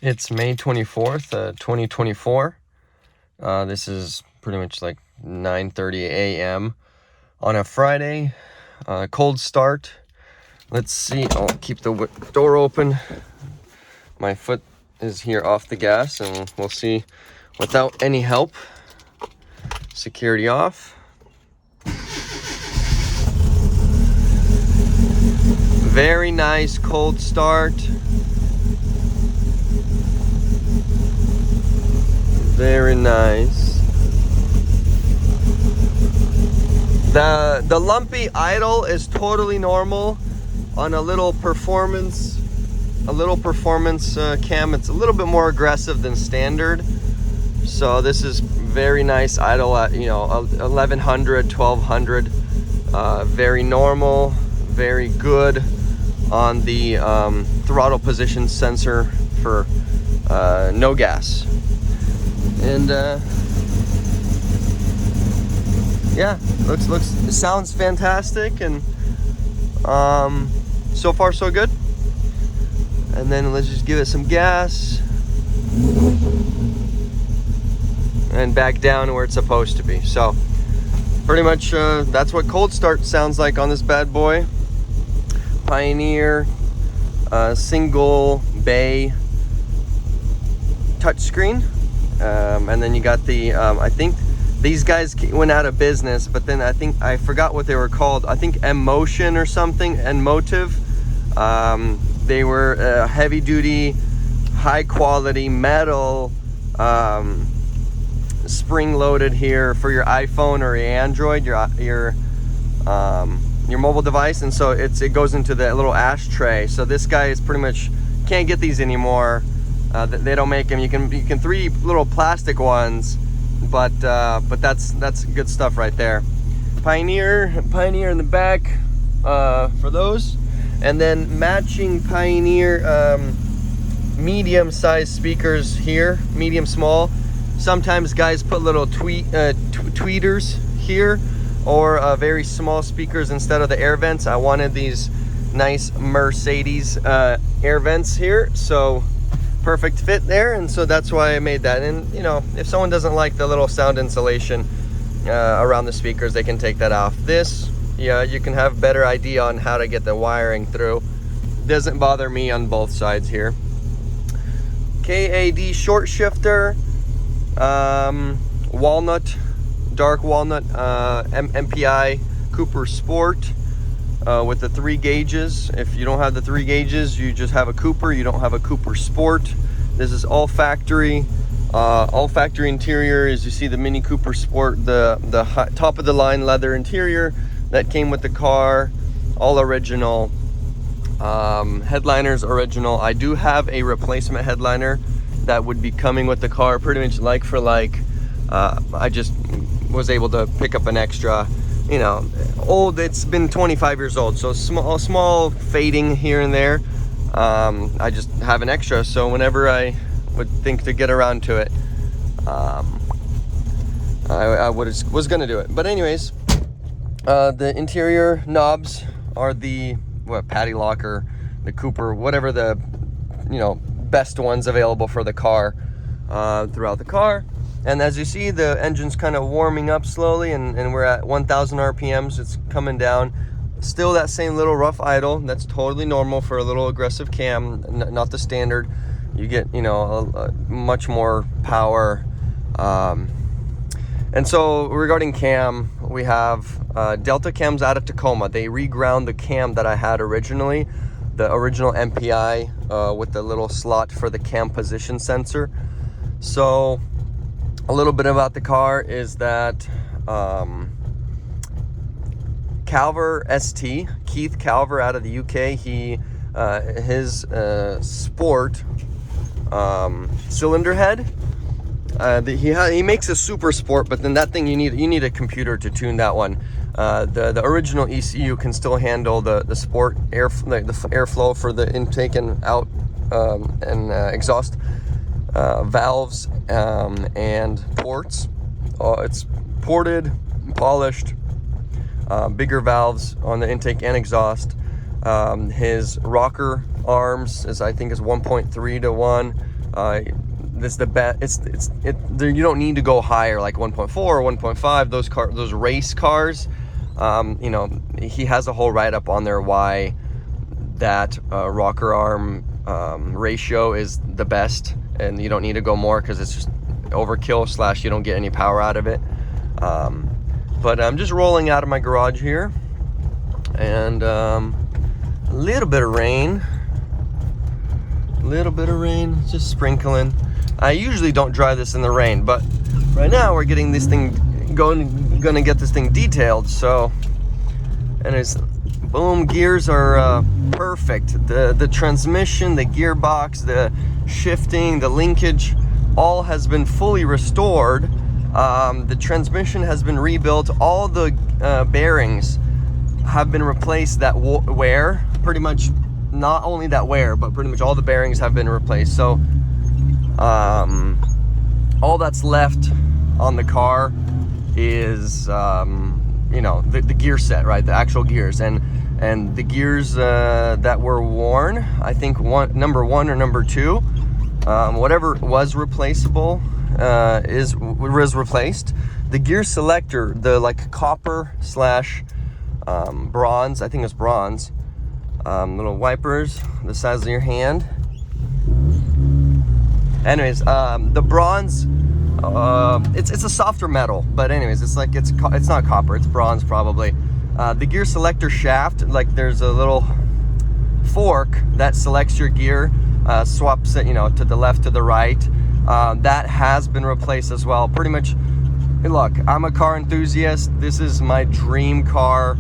It's May 24th, 2024. This is pretty much like 9:30 a.m. on a Friday. Cold start. Let's see. I'll keep the door open. My foot is here off the gas, and we'll see without any help. Security off. Very nice cold start. Very nice. The lumpy idle is totally normal on a little performance cam. It's a little bit more aggressive than standard. So this is very nice idle at 1100, 1200. Very normal, very good on the throttle position sensor for no gas. And yeah, sounds fantastic, and so far so good. And then let's just give it some gas and back down where it's supposed to be. So pretty much that's what cold start sounds like on this bad boy. Pioneer single bay touchscreen. And then you got the, I think these guys went out of business, but then I forgot what they were called. I think M-Motion or something, M-Motive. They were heavy duty, high quality metal, spring loaded here for your iPhone or your Android, your mobile device. And so it goes into the little ashtray. So this guy is pretty much, can't get these anymore. They don't make them. You can 3D little plastic ones, but that's good stuff right there. Pioneer in the back for those, and then matching Pioneer medium-sized speakers here, medium small. Sometimes guys put little tweeters here, or very small speakers instead of the air vents. I wanted these nice Mercedes air vents here, so perfect fit there, and so that's why I made that. And if someone doesn't like the little sound insulation around the speakers, they can take that off. This, you can have a better idea on how to get the wiring through. Doesn't bother me on both sides here. KAD short shifter, walnut, dark walnut, MPI Cooper Sport. With the 3 gauges. If you don't have the 3 gauges, you just have a Cooper. You don't have a Cooper Sport. This is all factory interior. As you see, the Mini Cooper Sport, the top of the line leather interior that came with the car, all original. Headliners original. I do have a replacement headliner that would be coming with the car, pretty much like for like. I just was able to pick up an extra. Old, it's been 25 years old, so small fading here and there. I just have an extra, so whenever I would think to get around to it, I was gonna do it. But anyways, the interior knobs are the Patty Locker, the Cooper, whatever the best ones available for the car throughout the car. And as you see, the engine's kind of warming up slowly, and we're at 1,000 RPMs. It's coming down. Still that same little rough idle. That's totally normal for a little aggressive cam, not the standard. You get, a much more power. And so regarding cam, we have Delta cams out of Tacoma. They reground the cam that I had originally, the original MPI with the little slot for the cam position sensor. So a little bit about the car is that Calver ST, Keith Calver out of the UK, his Sport cylinder head, he makes a Super Sport, but then that thing you need a computer to tune that one. The original ECU can still handle the Sport the airflow for the intake and out and exhaust valves and ports. It's ported, polished, bigger valves on the intake and exhaust. His rocker arms I think is 1.3 to 1. This is the best. You don't need to go higher, like 1.4 or 1.5. Those race cars, you know, he has a whole write-up on there why that rocker arm ratio is the best, and you don't need to go more because it's just overkill / you don't get any power out of it. But I'm just rolling out of my garage here, and a little bit of rain, just sprinkling. I usually don't drive this in the rain, but right now we're getting this thing gonna get this thing detailed. So, and it's boom, gears are perfect. The transmission, the gearbox, the shifting, the linkage, all has been fully restored. The transmission has been rebuilt. All the bearings have been replaced that wear, pretty much. Not only that wear, but pretty much all the bearings have been replaced. So all that's left on the car is you know, the gear set, right? The actual gears, and the gears that were worn, I think number 1 or number 2, whatever was replaceable was replaced. The gear selector, the like copper / bronze, I think it's bronze, little wipers the size of your hand. Anyways, the bronze, it's a softer metal, but anyways, it's not copper, it's bronze probably. The gear selector shaft, like there's a little fork that selects your gear, swaps it, you know, to the left, to the right. That has been replaced as well. Pretty much, look, I'm a car enthusiast. This is my dream car.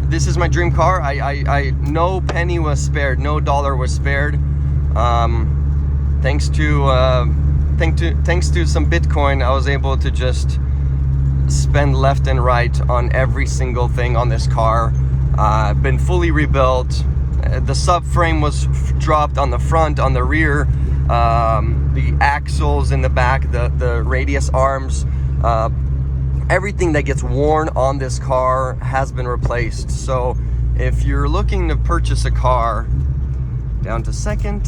This is my dream car. I no penny was spared, no dollar was spared. Thanks to some Bitcoin, I was able to just spend left and right on every single thing on this car. Been fully rebuilt. The subframe was dropped on the front, on the rear. The axles in the back, the radius arms. Everything that gets worn on this car has been replaced. So if you're looking to purchase a car, down to second,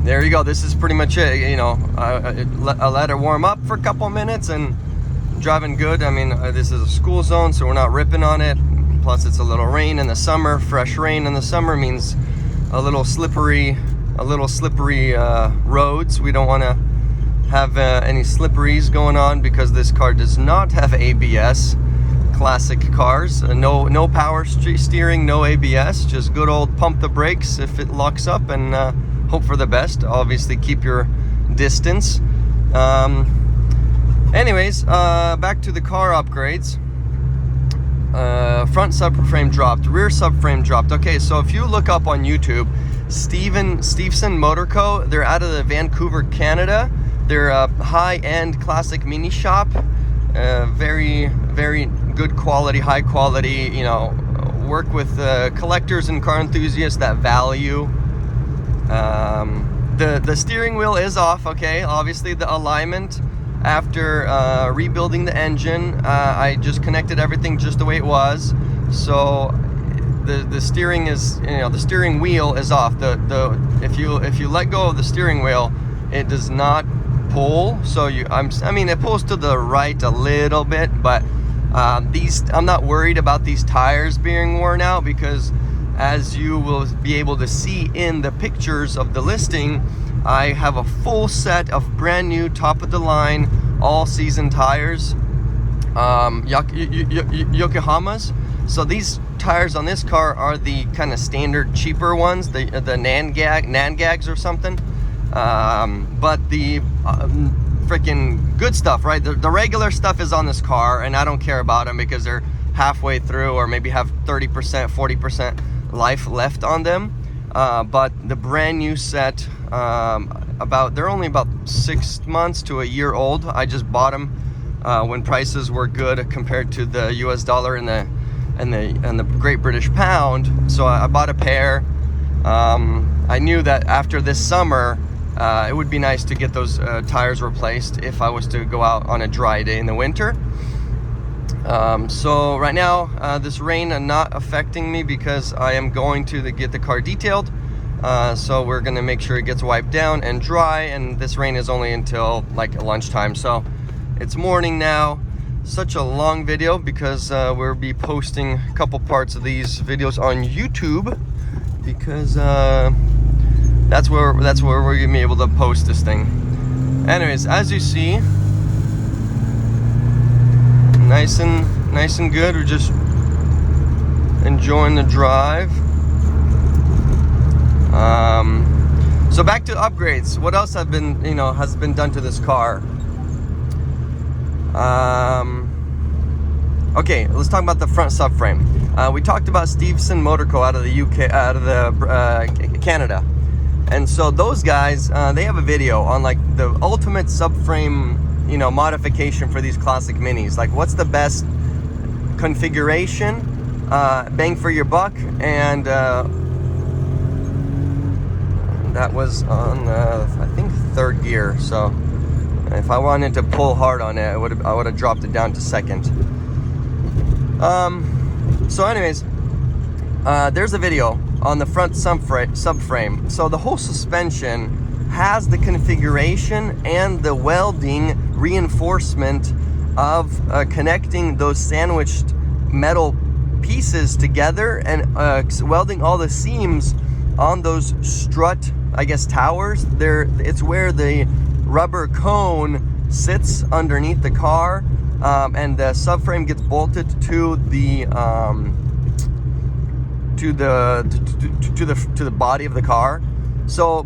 there you go. This is pretty much it. You know, I let it warm up for a couple minutes and driving good. I mean, this is a school zone, so we're not ripping on it. Plus it's a little rain in the summer. Fresh rain in the summer means a little slippery roads. We don't want to have any slipperies going on because this car does not have ABS. Classic cars, no power steering, no ABS, just good old pump the brakes if it locks up, and hope for the best. Obviously keep your distance. Anyways, back to the car upgrades. Front subframe dropped, rear subframe dropped. Okay, so if you look up on YouTube, Stevson Motor Co., they're out of the Vancouver, Canada. They're a high-end classic mini shop. Very, very good quality, high quality, you know, work with collectors and car enthusiasts that value. The steering wheel is off, okay? Obviously the alignment, after rebuilding the engine, I just connected everything just the way it was. So the steering is, you know, the steering wheel is off. If you let go of the steering wheel, it does not pull. So I mean it pulls to the right a little bit, but I'm not worried about these tires being worn out, because as you will be able to see in the pictures of the listing, I have a full set of brand new top of the line all season tires, Yokohamas. So these tires on this car are the kind of standard cheaper ones, the Nangags or something. But the freaking good stuff, right? The regular stuff is on this car, and I don't care about them because they're halfway through, or maybe have 30%, 40% life left on them. But the brand new set, they're only about 6 months to a year old. I just bought them when prices were good compared to the US dollar and the Great British Pound. So I bought a pair. I knew that after this summer, it would be nice to get those tires replaced if I was to go out on a dry day in the winter. So right now, this rain not affecting me because I am going to get the car detailed. So we're gonna make sure it gets wiped down and dry, and this rain is only until like lunchtime. So it's morning now. Such a long video because we'll be posting a couple parts of these videos on YouTube because that's where we're gonna be able to post this thing. Anyways, as you see, nice and good. We're just enjoying the drive. So back to upgrades. What else has been done to this car? Okay, let's talk about the front subframe. We talked about Stevenson Motor Co. out of the UK, out of the Canada, and so those guys, they have a video on like the ultimate subframe, modification for these classic minis. Like, what's the best configuration, bang for your buck, and that was on I think third gear. So if I wanted to pull hard on it, I would have dropped it down to second. So anyways, there's a video on the front subframe. So the whole suspension has the configuration and the welding reinforcement of connecting those sandwiched metal pieces together and welding all the seams on those strut, I guess, towers. It's where the rubber cone sits underneath the car, and the subframe gets bolted to the body of the car. So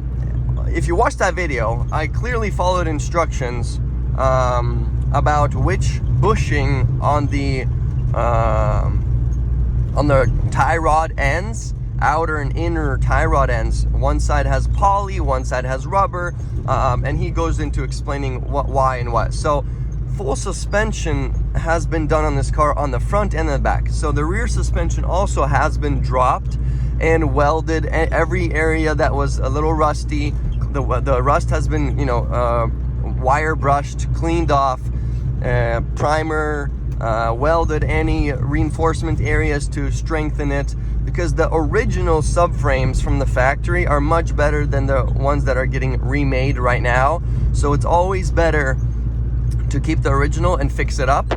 if you watch that video, I clearly followed instructions about which bushing on the tie rod ends, outer and inner tie rod ends. One side has poly, one side has rubber, and he goes into explaining why and what. So full suspension has been done on this car on the front and the back. So the rear suspension also has been dropped and welded. Every area that was a little rusty, the rust has been, wire brushed, cleaned off, primer, welded any reinforcement areas to strengthen it, because the original subframes from the factory are much better than the ones that are getting remade right now. So it's always better to keep the original and fix it up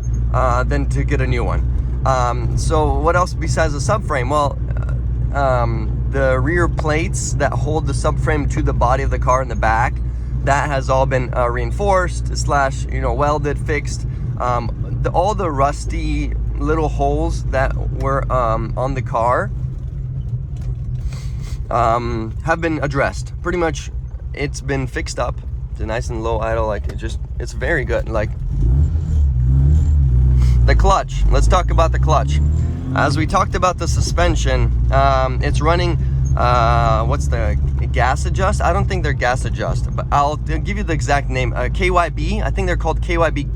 than to get a new one. So what else besides the subframe? Well, the rear plates that hold the subframe to the body of the car in the back, that has all been reinforced / welded, fixed. All the rusty little holes that were on the car have been addressed. Pretty much it's been fixed up. It's nice and low idle, like it's very good. Like the clutch, let's talk about the clutch. As we talked about the suspension, it's running what's the gas adjust? I don't think they're gas adjust, but I'll give you the exact name. KYB, I think they're called KYB,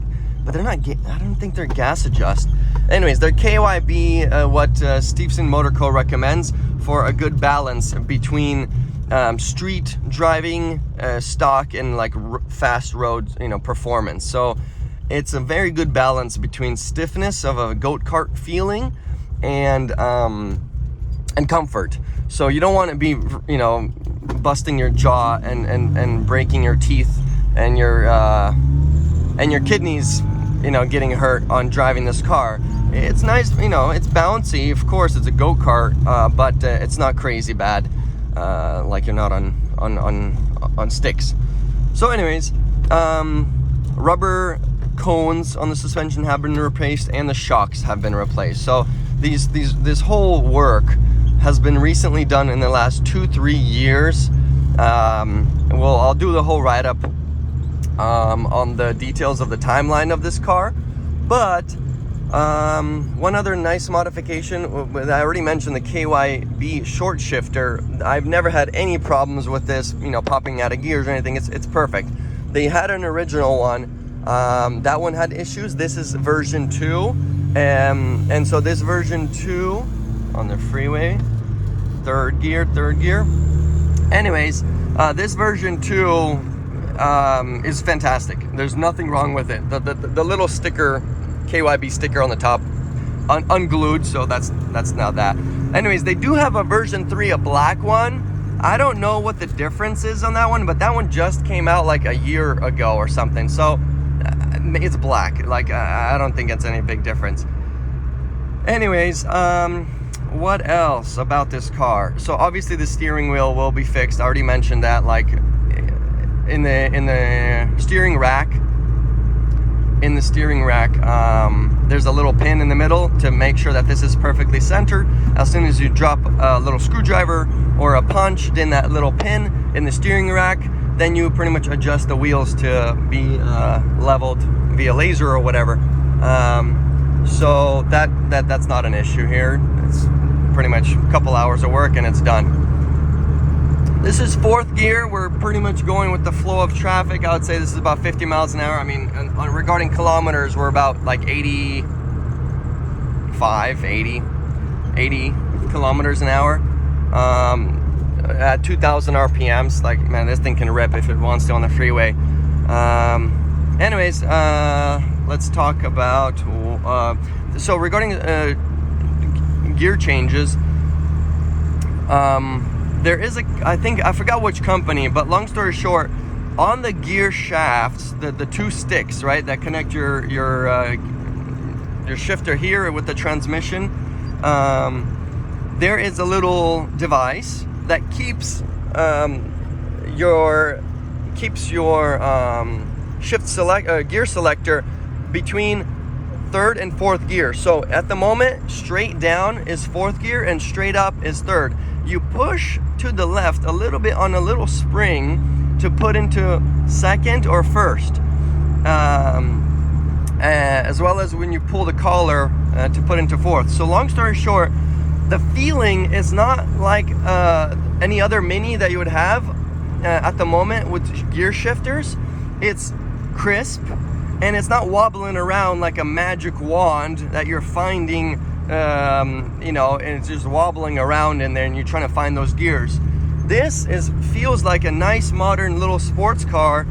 but they're not, I don't think they're gas adjust. Anyways, they're KYB, what Stevenson Motor Co. recommends for a good balance between street driving, stock, and like fast road, performance. So it's a very good balance between stiffness of a goat cart feeling and comfort. So you don't want to be, busting your jaw and breaking your teeth and your kidneys, getting hurt on driving this car. It's nice, it's bouncy. Of course, it's a go-kart, but it's not crazy bad, like you're not on sticks. So anyways, rubber cones on the suspension have been replaced and the shocks have been replaced. So this whole work has been recently done in the last 2-3 years. Well, I'll do the whole write-up on the details of the timeline of this car, but one other nice modification, I already mentioned the KYB short shifter. I've never had any problems with this, popping out of gears or anything. It's perfect. They had an original one, that one had issues. This is version 2, and so this version 2 on the freeway, third gear. Anyways, this version 2 is fantastic. There's nothing wrong with it. The little sticker KYB sticker on the top, unglued, so that's not that. Anyways, they do have a version 3, a black one. I don't know what the difference is on that one, but that one just came out like a year ago or something. So it's black. Like, I don't think it's any big difference. Anyways, what else about this car? So obviously the steering wheel will be fixed. I already mentioned that. Like in the steering rack. In the steering rack, there's a little pin in the middle to make sure that this is perfectly centered. As soon as you drop a little screwdriver or a punch in that little pin in the steering rack, then you pretty much adjust the wheels to be leveled via laser or whatever. So that's not an issue here. It's pretty much a couple hours of work and it's done. This is 4th gear. We're pretty much going with the flow of traffic. I would say this is about 50 miles an hour. I mean, regarding kilometers, we're about like 80 kilometers an hour. At 2,000 RPMs. Like, man, this thing can rip if it wants to on the freeway. Anyways, let's talk about, so regarding gear changes, there is I forgot which company, but long story short, on the gear shafts, the 2 sticks, right, that connect your shifter here with the transmission, there is a little device that keeps your gear selector between 3rd and 4th gear. So at the moment, straight down is 4th gear and straight up is 3rd. You push to the left a little bit on a little spring to put into 2nd or 1st, as well as when you pull the collar to put into 4th. So long story short, the feeling is not like any other Mini that you would have at the moment with gear shifters. It's crisp and it's not wobbling around like a magic wand that you're finding, you know, and it's just wobbling around in there and you're trying to find those gears. This feels like a nice modern little sports car,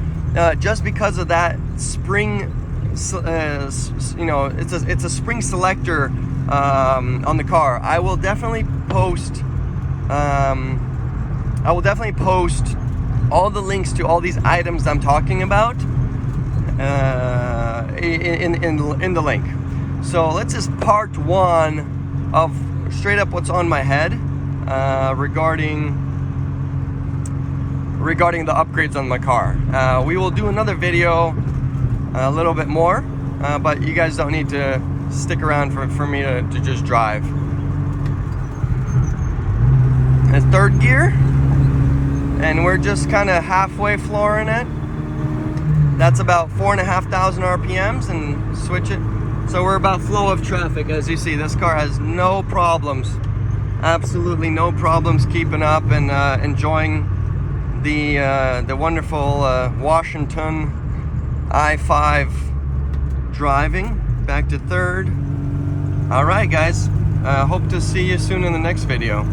just because of that spring, you know, it's a spring selector on the car. I will definitely post all the links to all these items I'm talking about in the link. So let's just part 1 of straight up what's on my head regarding the upgrades on my car. We will do another video a little bit more, but you guys don't need to stick around for me to just drive. And 3rd gear, and we're just kind of halfway flooring it. That's about 4,500 RPMs, and switch it. So we're about flow of traffic. As you see, this car has no problems, absolutely no problems keeping up and enjoying the wonderful Washington I-5 driving. Back to 3rd. All right, guys. Hope to see you soon in the next video.